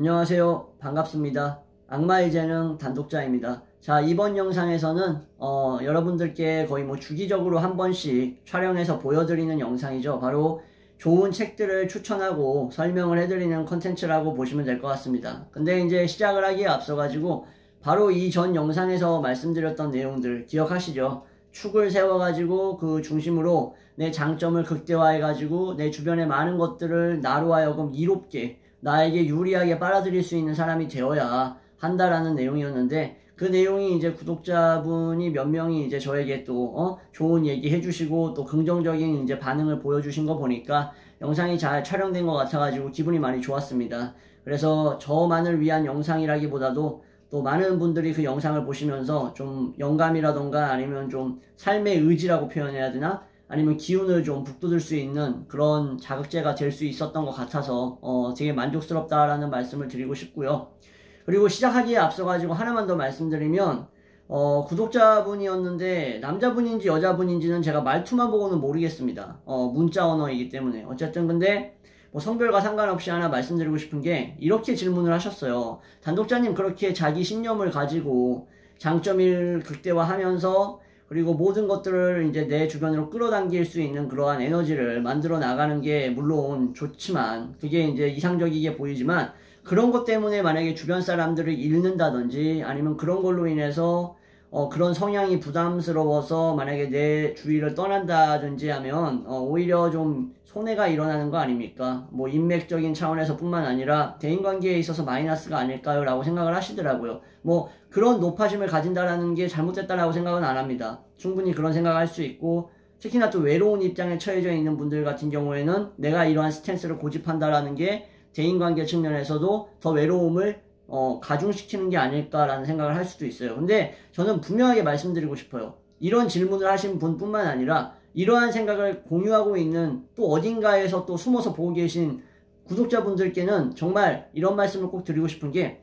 안녕하세요. 반갑습니다. 악마의 재능 단독자입니다. 자, 이번 영상에서는 여러분들께 거의 주기적으로 한 번씩 촬영해서 보여드리는 영상이죠. 바로 좋은 책들을 추천하고 설명을 해드리는 컨텐츠라고 보시면 될 것 같습니다. 근데 이제 시작을 하기에 앞서가지고 바로 이전 영상에서 말씀드렸던 내용들 기억하시죠? 축을 세워가지고 그 중심으로 내 장점을 극대화해가지고 내 주변의 많은 것들을 나로 하여금 이롭게 나에게 유리하게 빨아들일 수 있는 사람이 되어야 한다라는 내용이었는데, 그 내용이 이제 구독자분이 몇 명이 이제 저에게 또 좋은 얘기 해주시고 또 긍정적인 이제 반응을 보여주신 거 보니까 영상이 잘 촬영된 것 같아가지고 기분이 많이 좋았습니다. 그래서 저만을 위한 영상이라기보다도 또 많은 분들이 그 영상을 보시면서 좀 영감이라던가 아니면 좀 삶의 의지라고 표현해야 되나? 아니면 기운을 좀 북돋을 수 있는 그런 자극제가 될 수 있었던 것 같아서 되게 만족스럽다라는 말씀을 드리고 싶고요. 그리고 시작하기에 앞서가지고 하나만 더 말씀드리면 구독자분이었는데 남자분인지 여자분인지는 제가 말투만 보고는 모르겠습니다. 문자 언어이기 때문에. 어쨌든 근데 성별과 상관없이 하나 말씀드리고 싶은 게 이렇게 질문을 하셨어요. 단독자님, 그렇게 자기 신념을 가지고 장점을 극대화하면서 그리고 모든 것들을 이제 내 주변으로 끌어당길 수 있는 그러한 에너지를 만들어 나가는 게 물론 좋지만, 그게 이제 이상적이게 보이지만, 그런 것 때문에 만약에 주변 사람들을 잃는다든지 아니면 그런 걸로 인해서 그런 성향이 부담스러워서 만약에 내 주위를 떠난다든지 하면 오히려 좀 손해가 일어나는 거 아닙니까? 인맥적인 차원에서 뿐만 아니라 대인관계에 있어서 마이너스가 아닐까요? 라고 생각을 하시더라고요. 그런 노파심을 가진다라는 게 잘못됐다라고 생각은 안 합니다. 충분히 그런 생각을 할 수 있고, 특히나 또 외로운 입장에 처해져 있는 분들 같은 경우에는 내가 이러한 스탠스를 고집한다라는 게 대인관계 측면에서도 더 외로움을 가중시키는 게 아닐까라는 생각을 할 수도 있어요. 근데 저는 분명하게 말씀드리고 싶어요. 이런 질문을 하신 분뿐만 아니라 이러한 생각을 공유하고 있는 또 어딘가에서 또 숨어서 보고 계신 구독자분들께는 정말 이런 말씀을 꼭 드리고 싶은 게,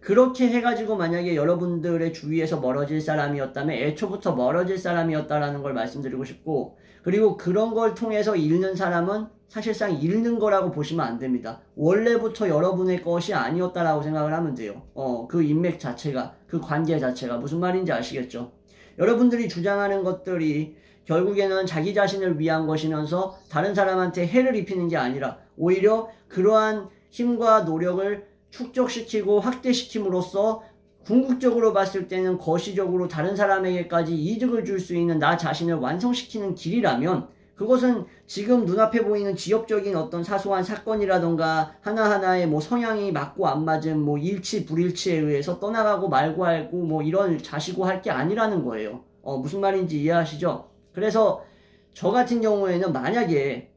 그렇게 해가지고 만약에 여러분들의 주위에서 멀어질 사람이었다면 애초부터 멀어질 사람이었다라는 걸 말씀드리고 싶고, 그리고 그런 걸 통해서 잃는 사람은 사실상 잃는 거라고 보시면 안 됩니다. 원래부터 여러분의 것이 아니었다라고 생각을 하면 돼요. 그 인맥 자체가, 그 관계 자체가 무슨 말인지 아시겠죠? 여러분들이 주장하는 것들이 결국에는 자기 자신을 위한 것이면서 다른 사람한테 해를 입히는 게 아니라 오히려 그러한 힘과 노력을 축적시키고 확대시킴으로써 궁극적으로 봤을 때는 거시적으로 다른 사람에게까지 이득을 줄 수 있는 나 자신을 완성시키는 길이라면, 그것은 지금 눈앞에 보이는 지역적인 어떤 사소한 사건이라던가 하나하나의 성향이 맞고 안 맞은 일치 불일치에 의해서 떠나가고 말고 하고 이런 자시고 할 게 아니라는 거예요. 무슨 말인지 이해하시죠? 그래서 저 같은 경우에는 만약에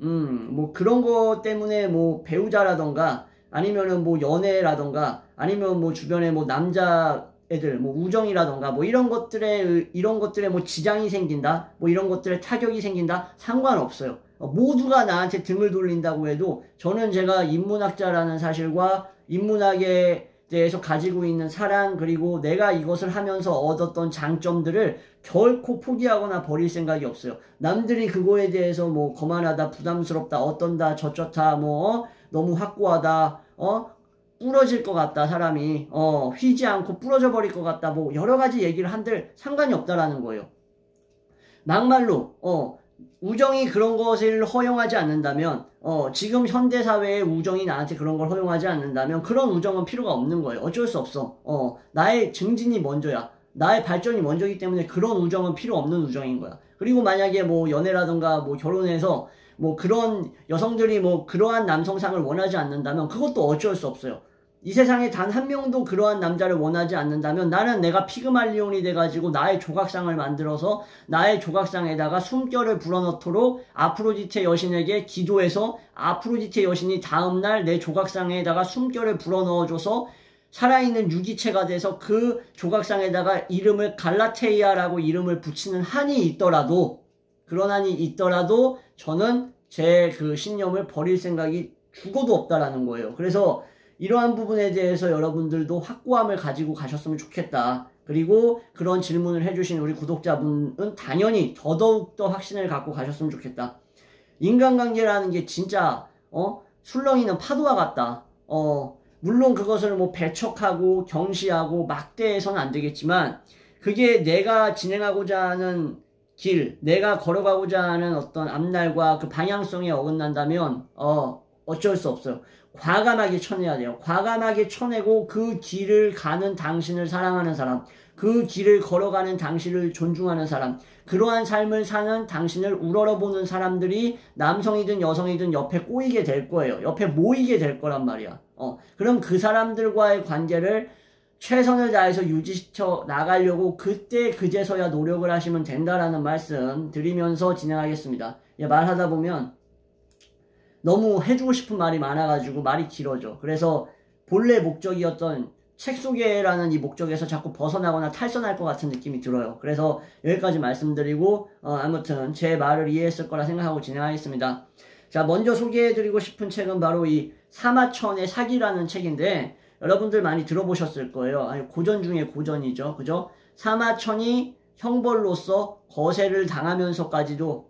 그런 거 때문에 배우자라던가 아니면은 연애라던가 아니면 주변에 남자 애들 우정이라던가 이런 것들에 지장이 생긴다, 이런 것들에 타격이 생긴다, 상관없어요. 모두가 나한테 등을 돌린다고 해도 저는 제가 인문학자라는 사실과 인문학에 대해서 가지고 있는 사랑, 그리고 내가 이것을 하면서 얻었던 장점들을 결코 포기하거나 버릴 생각이 없어요. 남들이 그거에 대해서 거만하다, 부담스럽다, 어떤다, 저쩌다, 너무 확고하다, 부러질 것 같다, 사람이 휘지 않고 부러져 버릴 것 같다, 여러 가지 얘기를 한들 상관이 없다라는 거예요. 막말로 우정이 그런 것을 허용하지 않는다면, 지금 현대사회의 우정이 나한테 그런 걸 허용하지 않는다면 그런 우정은 필요가 없는 거예요. 어쩔 수 없어. 나의 증진이 먼저야. 나의 발전이 먼저이기 때문에 그런 우정은 필요 없는 우정인 거야. 그리고 만약에 연애라든가 결혼해서 그런 여성들이 그러한 남성상을 원하지 않는다면 그것도 어쩔 수 없어요. 이 세상에 단 한 명도 그러한 남자를 원하지 않는다면 나는 내가 피그말리온이 돼가지고 나의 조각상을 만들어서 나의 조각상에다가 숨결을 불어넣도록 아프로디테 여신에게 기도해서 아프로디테 여신이 다음날 내 조각상에다가 숨결을 불어넣어줘서 살아있는 유기체가 돼서 그 조각상에다가 이름을 갈라테이아라고 이름을 붙이는 한이 있더라도, 그런 한이 있더라도 저는 제 그 신념을 버릴 생각이 죽어도 없다라는 거예요. 그래서 이러한 부분에 대해서 여러분들도 확고함을 가지고 가셨으면 좋겠다. 그리고 그런 질문을 해주신 우리 구독자분은 당연히 더더욱더 확신을 갖고 가셨으면 좋겠다. 인간관계라는 게 진짜 술렁이는 파도와 같다. 물론 그것을 뭐 배척하고 경시하고 막대해서는 안 되겠지만 그게 내가 진행하고자 하는 길, 내가 걸어가고자 하는 어떤 앞날과 그 방향성에 어긋난다면 어쩔 수 없어요. 과감하게 쳐내야 돼요. 과감하게 쳐내고 그 길을 가는 당신을 사랑하는 사람, 그 길을 걸어가는 당신을 존중하는 사람, 그러한 삶을 사는 당신을 우러러보는 사람들이 남성이든 여성이든 옆에 꼬이게 될 거예요. 옆에 모이게 될 거란 말이야. 그럼 그 사람들과의 관계를 최선을 다해서 유지시켜 나가려고 그때 그제서야 노력을 하시면 된다라는 말씀 드리면서 진행하겠습니다. 말하다 보면 너무 해주고 싶은 말이 많아가지고 말이 길어져. 그래서 본래 목적이었던 책 소개라는 이 목적에서 자꾸 벗어나거나 탈선할 것 같은 느낌이 들어요. 그래서 여기까지 말씀드리고 아무튼 제 말을 이해했을 거라 생각하고 진행하겠습니다. 자, 먼저 소개해드리고 싶은 책은 바로 이 사마천의 사기라는 책인데 여러분들 많이 들어보셨을 거예요. 아니, 고전 중에 고전이죠. 그죠? 사마천이 형벌로서 거세를 당하면서까지도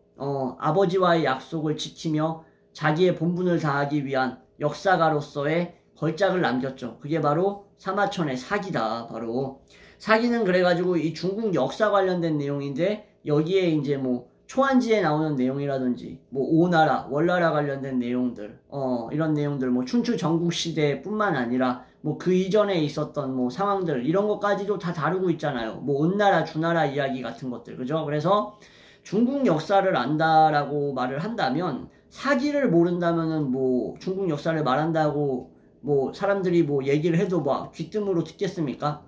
아버지와의 약속을 지키며 자기의 본분을 다하기 위한 역사가로서의 걸작을 남겼죠. 그게 바로 사마천의 사기다. 바로 사기는 그래가지고 이 중국 역사 관련된 내용인데 여기에 이제 뭐 초안지에 나오는 내용이라든지 뭐 오나라, 월나라 관련된 내용들 이런 내용들 뭐 춘추 전국시대뿐만 아니라 뭐 그 이전에 있었던 뭐 상황들 이런 것까지도 다 다루고 있잖아요. 뭐 은나라, 주나라 이야기 같은 것들. 그죠? 그래서 중국 역사를 안다라고 말을 한다면 사기를 모른다면은 뭐 중국 역사를 말한다고 뭐 사람들이 뭐 얘기를 해도 뭐 귀뜸으로 듣겠습니까?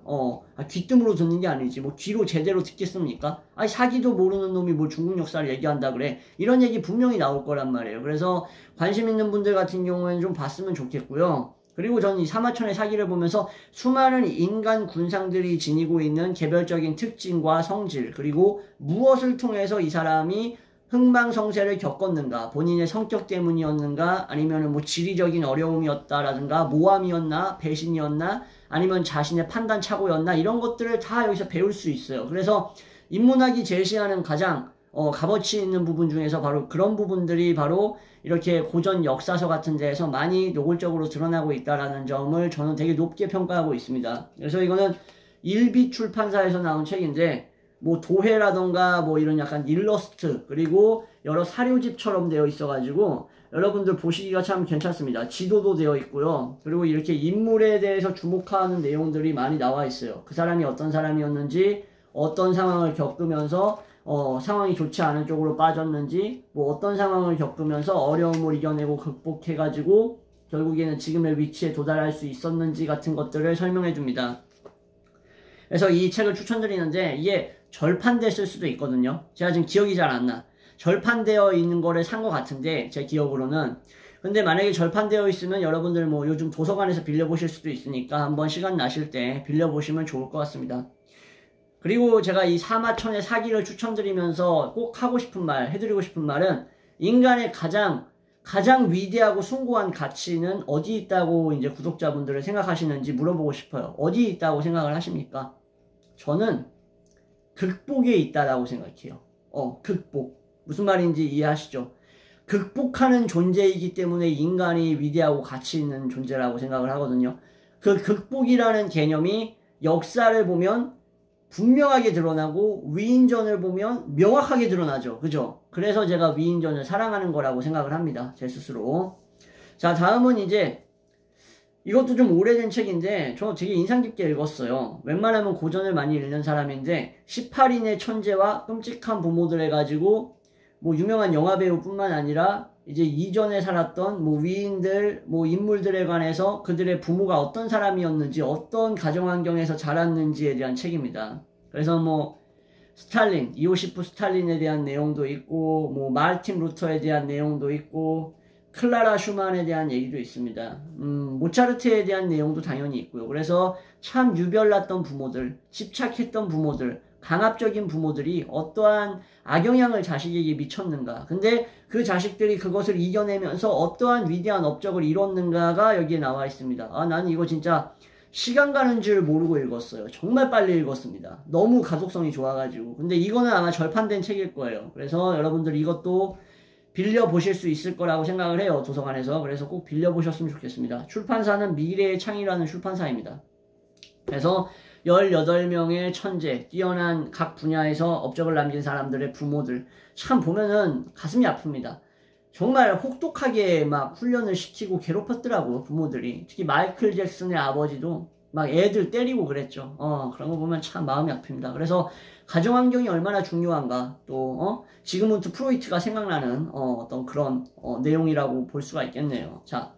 귀뜸으로 듣는 게 아니지 뭐 귀로 제대로 듣겠습니까? 아니 사기도 모르는 놈이 뭐 중국 역사를 얘기한다 그래. 이런 얘기 분명히 나올 거란 말이에요. 그래서 관심 있는 분들 같은 경우에는 좀 봤으면 좋겠고요. 그리고 저는 이 사마천의 사기를 보면서 수많은 인간 군상들이 지니고 있는 개별적인 특징과 성질, 그리고 무엇을 통해서 이 사람이 흥망성쇠를 겪었는가, 본인의 성격 때문이었는가, 아니면 뭐 지리적인 어려움이었다라든가, 모함이었나, 배신이었나, 아니면 자신의 판단 착오였나, 이런 것들을 다 여기서 배울 수 있어요. 그래서 인문학이 제시하는 가장 값어치 있는 부분 중에서 바로 그런 부분들이 바로 이렇게 고전 역사서 같은 데에서 많이 노골적으로 드러나고 있다라는 점을 저는 되게 높게 평가하고 있습니다. 그래서 이거는 일비 출판사에서 나온 책인데 뭐 도회라던가 뭐 이런 약간 일러스트 그리고 여러 사료집처럼 되어 있어가지고 여러분들 보시기가 참 괜찮습니다. 지도도 되어 있고요. 그리고 이렇게 인물에 대해서 주목하는 내용들이 많이 나와 있어요. 그 사람이 어떤 사람이었는지, 어떤 상황을 겪으면서 상황이 좋지 않은 쪽으로 빠졌는지, 뭐 어떤 상황을 겪으면서 어려움을 이겨내고 극복해가지고 결국에는 지금의 위치에 도달할 수 있었는지 같은 것들을 설명해 줍니다. 그래서 이 책을 추천드리는데 이게 절판됐을 수도 있거든요. 제가 지금 기억이 잘 안 나. 절판되어 있는 거를 산 것 같은데 제 기억으로는. 근데 만약에 절판되어 있으면 여러분들 뭐 요즘 도서관에서 빌려보실 수도 있으니까 한번 시간 나실 때 빌려보시면 좋을 것 같습니다. 그리고 제가 이 사마천의 사기를 추천드리면서 꼭 하고 싶은 말, 해드리고 싶은 말은 인간의 가장 위대하고 숭고한 가치는 어디 있다고 이제 구독자분들을 생각하시는지 물어보고 싶어요. 어디 있다고 생각을 하십니까? 저는 극복에 있다라고 생각해요. 극복. 무슨 말인지 이해하시죠? 극복하는 존재이기 때문에 인간이 위대하고 가치 있는 존재라고 생각을 하거든요. 그 극복이라는 개념이 역사를 보면 분명하게 드러나고 위인전을 보면 명확하게 드러나죠. 그죠? 그래서 제가 위인전을 사랑하는 거라고 생각을 합니다. 제 스스로. 자, 다음은 이제 이것도 좀 오래된 책인데 저 되게 인상 깊게 읽었어요. 웬만하면 고전을 많이 읽는 사람인데 18인의 천재와 끔찍한 부모들 해가지고 뭐 유명한 영화배우뿐만 아니라 이제 이전에 살았던 뭐 위인들, 뭐 인물들에 관해서 그들의 부모가 어떤 사람이었는지, 어떤 가정환경에서 자랐는지에 대한 책입니다. 그래서 뭐 스탈린, 이오시프 스탈린에 대한 내용도 있고, 뭐 마르틴 루터에 대한 내용도 있고, 클라라 슈만에 대한 얘기도 있습니다. 모차르트에 대한 내용도 당연히 있고요. 그래서 참 유별났던 부모들, 집착했던 부모들, 강압적인 부모들이 어떠한 악영향을 자식에게 미쳤는가. 근데 그 자식들이 그것을 이겨내면서 어떠한 위대한 업적을 이뤘는가가 여기에 나와 있습니다. 나는 이거 진짜 시간 가는 줄 모르고 읽었어요. 정말 빨리 읽었습니다. 너무 가독성이 좋아가지고. 근데 이거는 아마 절판된 책일 거예요. 그래서 여러분들 이것도 빌려보실 수 있을 거라고 생각을 해요. 도서관에서. 그래서 꼭 빌려보셨으면 좋겠습니다. 출판사는 미래의 창이라는 출판사입니다. 그래서 18명의 천재, 뛰어난 각 분야에서 업적을 남긴 사람들의 부모들, 참 보면은 가슴이 아픕니다. 정말 혹독하게 막 훈련을 시키고 괴롭혔더라고, 부모들이. 특히 마이클 잭슨의 아버지도 막 애들 때리고 그랬죠. 그런 거 보면 참 마음이 아픕니다. 그래서 가정환경이 얼마나 중요한가, 또 지그문트 프로이트가 생각나는 어떤 그런 내용이라고 볼 수가 있겠네요. 자,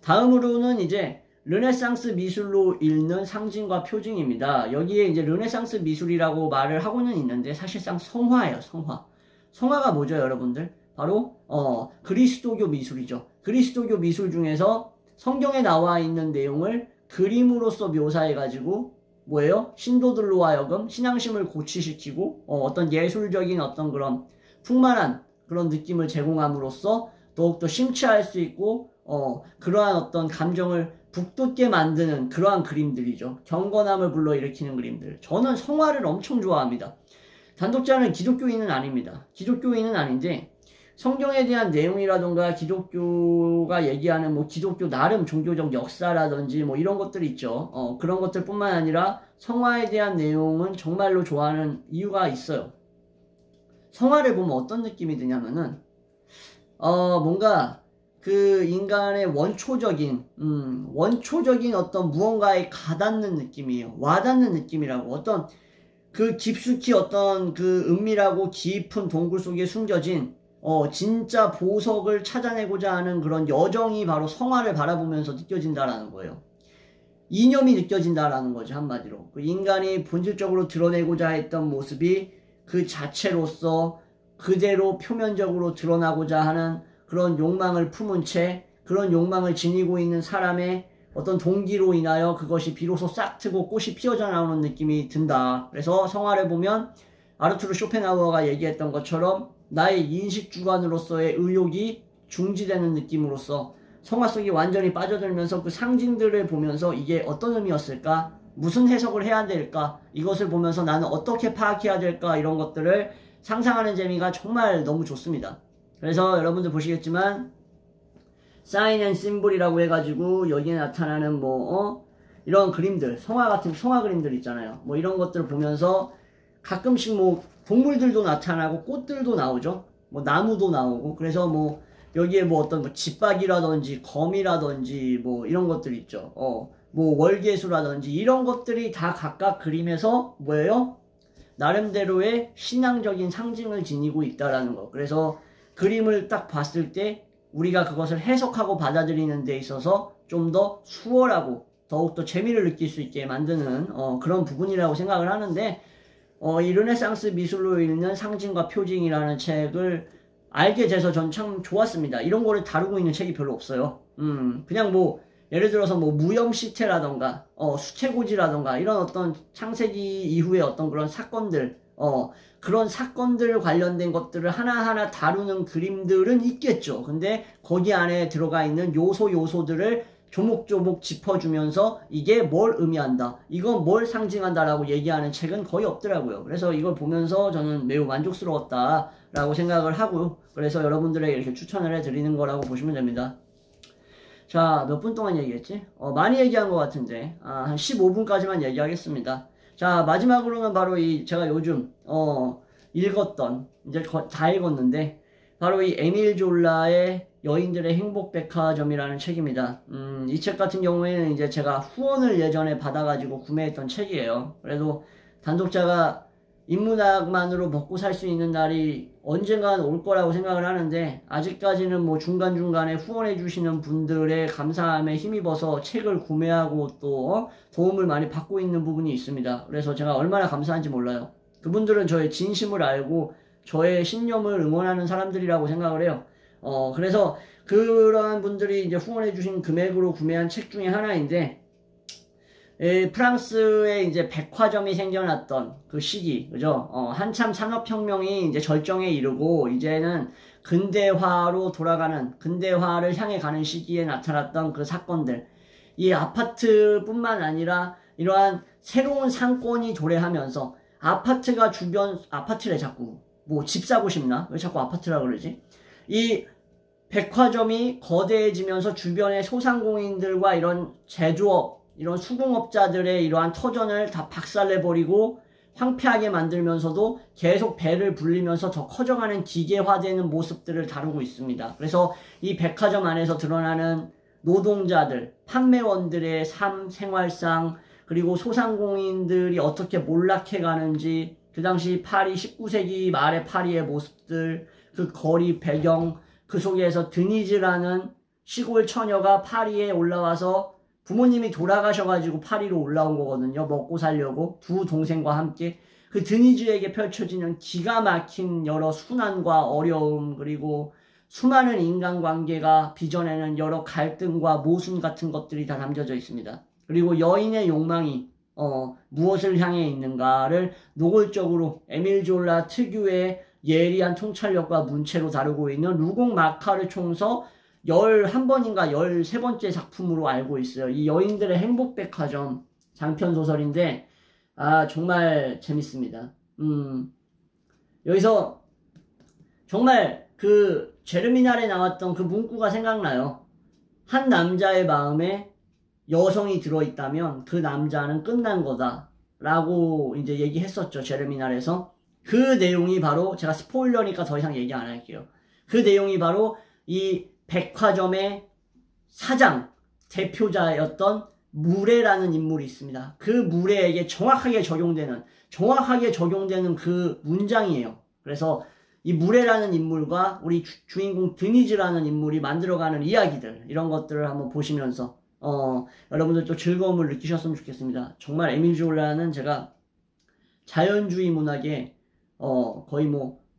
다음으로는 이제 르네상스 미술로 읽는 상징과 표징입니다. 여기에 이제 르네상스 미술이라고 말을 하고는 있는데 사실상 성화예요, 성화. 성화가 뭐죠, 여러분들? 바로 그리스도교 미술이죠. 그리스도교 미술 중에서 성경에 나와 있는 내용을 그림으로써 묘사해가지고 뭐예요? 신도들로 하여금 신앙심을 고취시키고 어떤 예술적인 어떤 그런 풍만한 그런 느낌을 제공함으로써 더욱더 심취할 수 있고 그러한 어떤 감정을 북돋게 만드는 그러한 그림들이죠. 경건함을 불러일으키는 그림들. 저는 성화를 엄청 좋아합니다. 단독자는 기독교인은 아닙니다. 기독교인은 아닌데 성경에 대한 내용이라던가 기독교가 얘기하는 뭐 기독교 나름 종교적 역사라든지 뭐 이런 것들이 있죠. 그런 것들 뿐만 아니라 성화에 대한 내용은 정말로 좋아하는 이유가 있어요. 성화를 보면 어떤 느낌이 드냐면은 뭔가 그 인간의 원초적인 어떤 무언가에 가닿는 느낌이에요. 와닿는 느낌이라고. 어떤 그 깊숙이 어떤 그 은밀하고 깊은 동굴 속에 숨겨진 진짜 보석을 찾아내고자 하는 그런 여정이 바로 성화를 바라보면서 느껴진다라는 거예요. 이념이 느껴진다라는 거죠, 한마디로. 그 인간이 본질적으로 드러내고자 했던 모습이 그 자체로서 그대로 표면적으로 드러나고자 하는 그런 욕망을 품은 채 그런 욕망을 지니고 있는 사람의 어떤 동기로 인하여 그것이 비로소 싹트고 꽃이 피어져 나오는 느낌이 든다. 그래서 성화를 보면 아르투르 쇼펜하우어가 얘기했던 것처럼 나의 인식 주관으로서의 의욕이 중지되는 느낌으로써 성화 속에 완전히 빠져들면서 그 상징들을 보면서 이게 어떤 의미였을까? 무슨 해석을 해야 될까? 이것을 보면서 나는 어떻게 파악해야 될까? 이런 것들을 상상하는 재미가 정말 너무 좋습니다. 그래서 여러분들 보시겠지만 사인 앤 심볼이라고 해가지고 여기에 나타나는 이런 그림들, 성화 같은 성화 그림들 있잖아요. 뭐 이런 것들을 보면서 가끔씩 뭐 동물들도 나타나고 꽃들도 나오죠. 뭐 나무도 나오고. 그래서 뭐 여기에 뭐 어떤 뭐 집박이라든지 거미라든지 뭐 이런 것들 있죠. 뭐 월계수라든지 이런 것들이 다 각각 그림에서 뭐예요? 나름대로의 신앙적인 상징을 지니고 있다라는 거. 그래서 그림을 딱 봤을 때 우리가 그것을 해석하고 받아들이는 데 있어서 좀 더 수월하고 더욱더 재미를 느낄 수 있게 만드는 그런 부분이라고 생각을 하는데 이 르네상스 미술로 읽는 상징과 표징이라는 책을 알게 돼서 전 참 좋았습니다. 이런 거를 다루고 있는 책이 별로 없어요. 그냥 뭐 예를 들어서 뭐 무염 시태라던가 수채고지라던가 이런 어떤 창세기 이후의 어떤 그런 사건들 그런 사건들 관련된 것들을 하나하나 다루는 그림들은 있겠죠. 근데 거기 안에 들어가 있는 요소들을 조목조목 짚어주면서 이게 뭘 의미한다, 이건 뭘 상징한다라고 얘기하는 책은 거의 없더라고요. 그래서 이걸 보면서 저는 매우 만족스러웠다라고 생각을 하고, 그래서 여러분들에게 이렇게 추천을 해드리는 거라고 보시면 됩니다. 자, 몇 분 동안 얘기했지? 많이 얘기한 것 같은데 한 15분까지만 얘기하겠습니다. 자, 마지막으로는 바로 제가 요즘 읽었던, 이제 다 읽었는데 바로 이 에밀 졸라의 여인들의 행복백화점이라는 책입니다. 이 책 같은 경우에는 이제 제가 후원을 예전에 받아가지고 구매했던 책이에요. 그래도 단독자가 인문학만으로 먹고 살 수 있는 날이 언젠간 올 거라고 생각을 하는데, 아직까지는 뭐 중간중간에 후원해 주시는 분들의 감사함에 힘입어서 책을 구매하고 또 도움을 많이 받고 있는 부분이 있습니다. 그래서 제가 얼마나 감사한지 몰라요. 그분들은 저의 진심을 알고 저의 신념을 응원하는 사람들이라고 생각을 해요. 그래서 그러한 분들이 이제 후원해 주신 금액으로 구매한 책 중에 하나인데, 프랑스에 이제 백화점이 생겨났던 그 시기, 그죠? 한참 산업혁명이 이제 절정에 이르고, 이제는 근대화로 돌아가는, 근대화를 향해 가는 시기에 나타났던 그 사건들. 이 아파트뿐만 아니라 이러한 새로운 상권이 도래하면서, 아파트가 아파트래 자꾸. 뭐 집 사고 싶나? 왜 자꾸 아파트라 그러지? 이 백화점이 거대해지면서 주변의 소상공인들과 이런 제조업, 이런 수공업자들의 이러한 터전을 다 박살내버리고 황폐하게 만들면서도 계속 배를 불리면서 더 커져가는 기계화되는 모습들을 다루고 있습니다. 그래서 이 백화점 안에서 드러나는 노동자들, 판매원들의 삶, 생활상, 그리고 소상공인들이 어떻게 몰락해 가는지, 그 당시 파리, 19세기 말의 파리의 모습들, 그 거리 배경, 그 속에서 드니즈라는 시골 처녀가 파리에 올라와서 부모님이 돌아가셔가지고 파리로 올라온 거거든요. 먹고 살려고 두 동생과 함께. 그 드니즈에게 펼쳐지는 기가 막힌 여러 순환과 어려움, 그리고 수많은 인간관계가 빚어내는 여러 갈등과 모순 같은 것들이 다 담겨져 있습니다. 그리고 여인의 욕망이 무엇을 향해 있는가를 노골적으로 에밀 졸라 특유의 예리한 통찰력과 문체로 다루고 있는 루공 마카르 총서 11번인가 13번째 작품으로 알고 있어요. 이 여인들의 행복백화점 장편소설인데 정말 재밌습니다. 여기서 정말 그 제르미날에 나왔던 그 문구가 생각나요. 한 남자의 마음에 여성이 들어있다면 그 남자는 끝난 거다 라고 이제 얘기했었죠. 제르미날에서. 그 내용이 바로, 제가 스포일러니까 더 이상 얘기 안 할게요. 그 내용이 바로 이 백화점의 사장, 대표자였던 무레라는 인물이 있습니다. 그 무레에게 정확하게 적용되는 그 문장이에요. 그래서 이 무레라는 인물과 우리 주인공 드니즈라는 인물이 만들어가는 이야기들, 이런 것들을 한번 보시면서 여러분들 또 즐거움을 느끼셨으면 좋겠습니다. 정말 에밀 졸라는 제가 자연주의 문학의 거의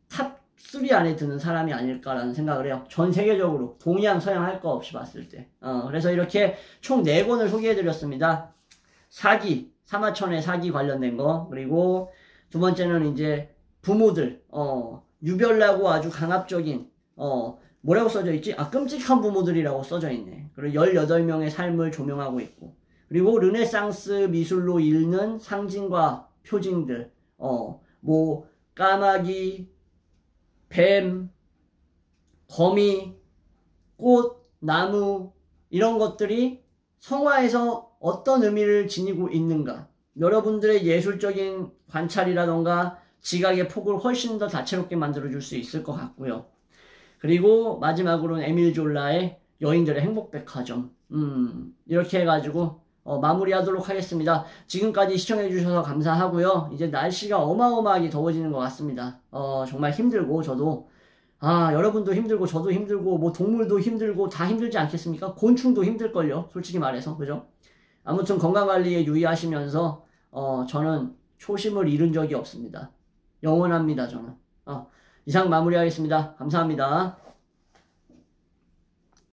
탑 3 안에 드는 사람이 아닐까라는 생각을 해요. 전 세계적으로 동양 서양 할 거 없이 봤을 때. 그래서 이렇게 총 4권을 소개해드렸습니다. 사기, 사마천의 사기 관련된 거, 그리고 두 번째는 이제 부모들, 유별나고 아주 강압적인 뭐라고 써져 있지? 끔찍한 부모들이라고 써져 있네. 그리고 18명의 삶을 조명하고 있고, 그리고 르네상스 미술로 읽는 상징과 표징들, 까마귀, 뱀, 거미, 꽃, 나무, 이런 것들이 성화에서 어떤 의미를 지니고 있는가, 여러분들의 예술적인 관찰이라던가 지각의 폭을 훨씬 더 다채롭게 만들어줄 수 있을 것 같고요. 그리고 마지막으로는 에밀 졸라의 여인들의 행복백화점, 이렇게 해가지고 마무리하도록 하겠습니다. 지금까지 시청해주셔서 감사하고요. 이제 날씨가 어마어마하게 더워지는 것 같습니다. 정말 힘들고, 저도 여러분도 힘들고 저도 힘들고 동물도 힘들고 다 힘들지 않겠습니까? 곤충도 힘들걸요, 솔직히 말해서. 그죠? 아무튼 건강관리에 유의하시면서 저는 초심을 잃은 적이 없습니다. 영원합니다, 저는. 이상 마무리하겠습니다. 감사합니다.